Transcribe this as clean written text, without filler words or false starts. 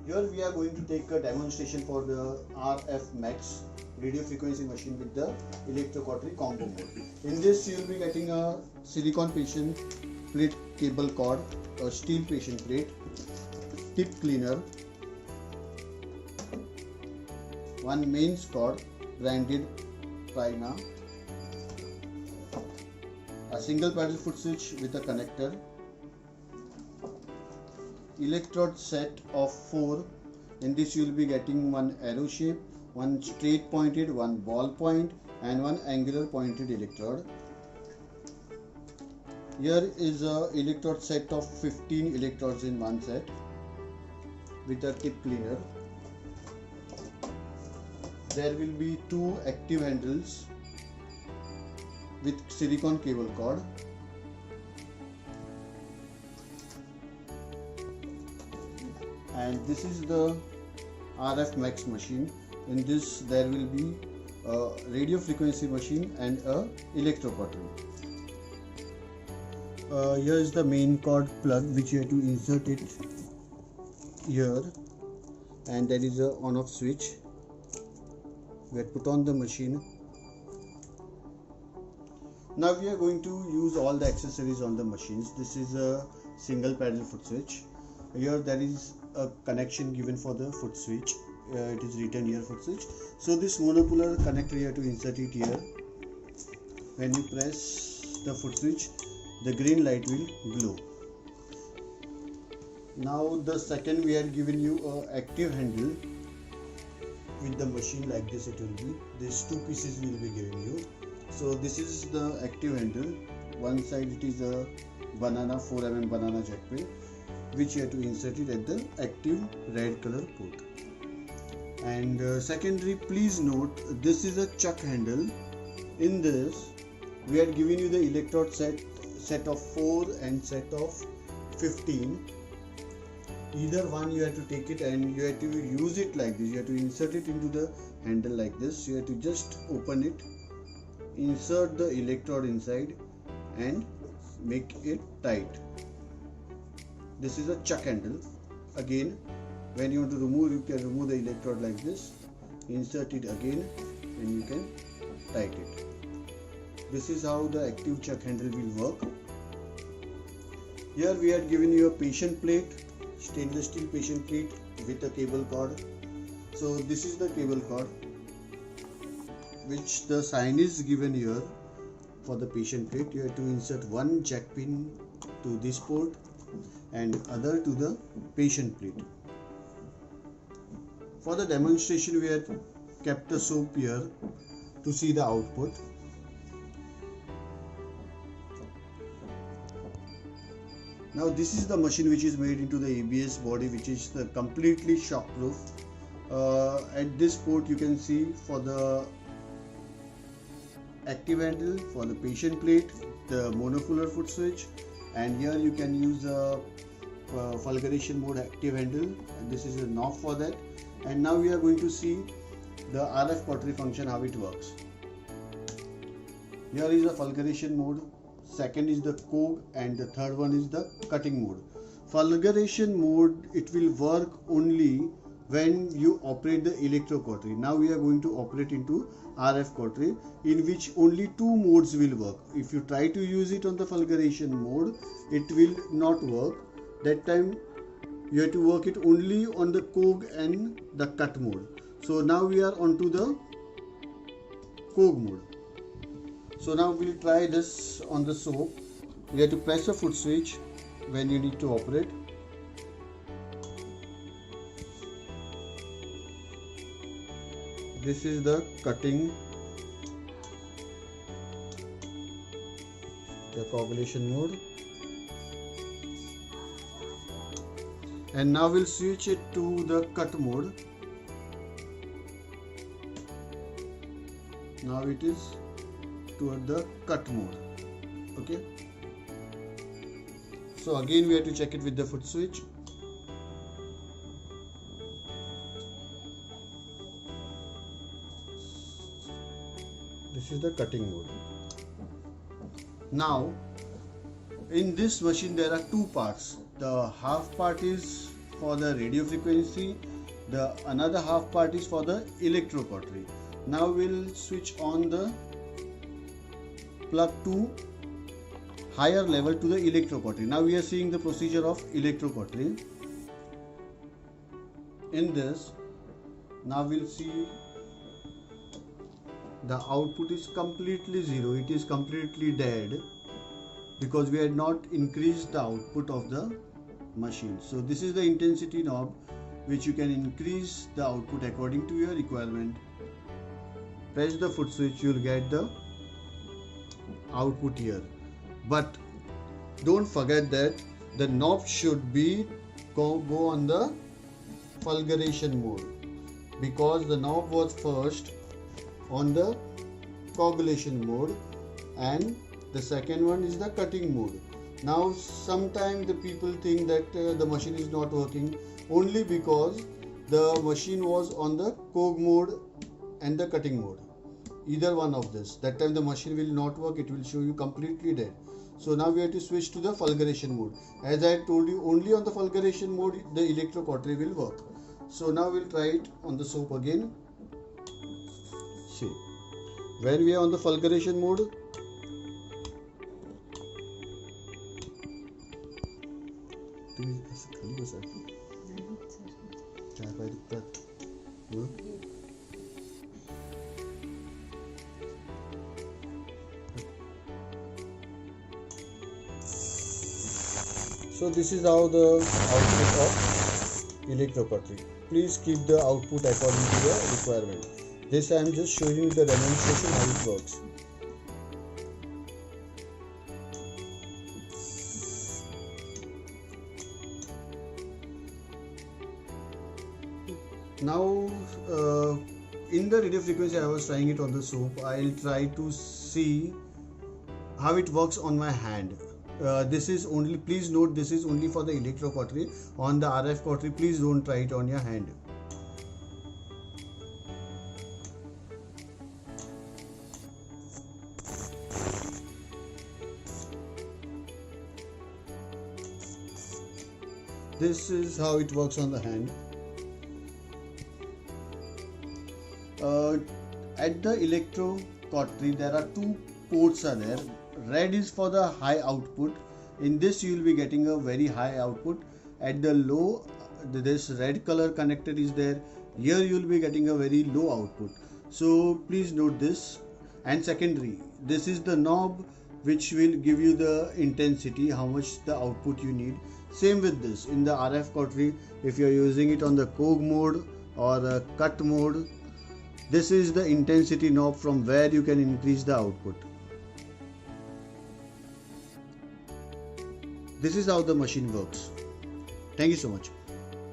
Here we are going to take a demonstration for the RF Max radio frequency machine with the Electro Cautery combo mode. In this you will be getting a silicone patient plate cable cord, a steel patient plate, tip cleaner, one mains cord branded Prima, a single paddle foot switch with a connector, electrode set of 4. In this you will be getting one arrow shape, one straight pointed, one ball point and one angular pointed electrode. Here is a electrode set of 15 electrodes in one set with a tip cleaner. There will be 2 active handles with silicone cable cord. And this is the RF Max machine. In this there will be a radio frequency machine and a electro cautery. Here is the main cord plug which you have to insert it here, and there is a on off switch. We have put on the machine. Now we are going to use all the accessories on the machines. This is a single paddle foot switch. Here there is a connection given for the foot switch. It is written here foot switch. So this monopolar connector you have to insert it here. When you press the foot switch, the green light will glow. Now the second, we had given you a active handle with the machine like this. It will be these 2 pieces will be giving you. So this is the active handle. One side it is a banana 4mm banana jack pin, which you have to insert it at the active red color port. And secondary, please note this is a chuck handle. In this we are giving you the electrode set of 4 and set of 15. Either one you have to take it and you have to use it like this. You have to insert it into the handle like this. You have to just open it, insert the electrode inside and make it tight. This is a chuck handle. Again, when you want to remove, you can remove the electrode like this, insert it again and you can tight it. This is how the active chuck handle will work. Here we had given you a patient plate, stainless steel patient plate with a cable cord. So this is the cable cord, which the sign is given here for the patient plate. You have to insert one jack pin to this port and other to the patient plate. For the demonstration we had kept a soap here to see the output. Now this is the machine which is made into the ABS body, which is the completely shock proof. At this port you can see for the active handle, for the patient plate, the monopolar foot switch, and here you can use a fulguration mode active handle, and this is a knob for that. And now we are going to see the RF cautery function, how it works. Here is the fulguration mode, second is the cog, and the third one is the cutting mode. Fulguration mode, it will work only when you operate the electro cautery. Now we are going to operate into RF cautery, in which only 2 modes will work. If you try to use it on the fulguration mode, it will not work. That time you have to work it only on the cog and the cut mode. So now we are onto the cog mode. So now we'll try this on the soap. You have to press the foot switch when you need to operate. This is the cutting, the coagulation mode. And now we'll switch it to the cut mode. Now it is toward the cut mode. Okay. So again we have to check it with the foot switch. This is the cutting mode. Now in this machine there are 2 parts. The half part is for the radio frequency, the another half part is for the electro cautery. Now we'll switch on the plug to higher level to the electro cautery. Now we are seeing the procedure of electro cautery. In this, now we'll see the output is completely zero, it is completely dead because we had not increased the output of the machine. So this is the intensity knob which you can increase the output according to your requirement. Press the foot switch, you will get the output here. But don't forget that the knob should be go on the fulguration mode, because the knob was first on the coagulation mode and the second one is the cutting mode. Now sometimes the people think that the machine is not working only because the machine was on the coag mode and the cutting mode. Either one of this, that time the machine will not work, it will show you completely dead. So now we have to switch to the fulguration mode. As I told you, only on the fulguration mode the electro cautery will work. So now we'll try it on the soap again. See, when we are on the fulguration mode, so this is how the output of electro cautery. Please keep the output according to your requirement. This I am just showing you the demonstration how it works. Now in the radio frequency I was trying it on the soap. I'll try to see how it works on my hand. This is only, please note, this is only for the electro cautery. On the RF cautery, please don't try it on your hand. This is how it works on the hand. At the electro cautery there are two ports are there. Red is for the high output. In this you will be getting a very high output. At the low, this red color connector is there. Here you will be getting a very low output. So please note this. And secondary, this is the knob which will give you the intensity, how much the output you need. Same with this in the RF cautery, if you are using it on the coag mode or cut mode, this is the intensity knob from where you can increase the output. This is how the machine works. Thank you so much.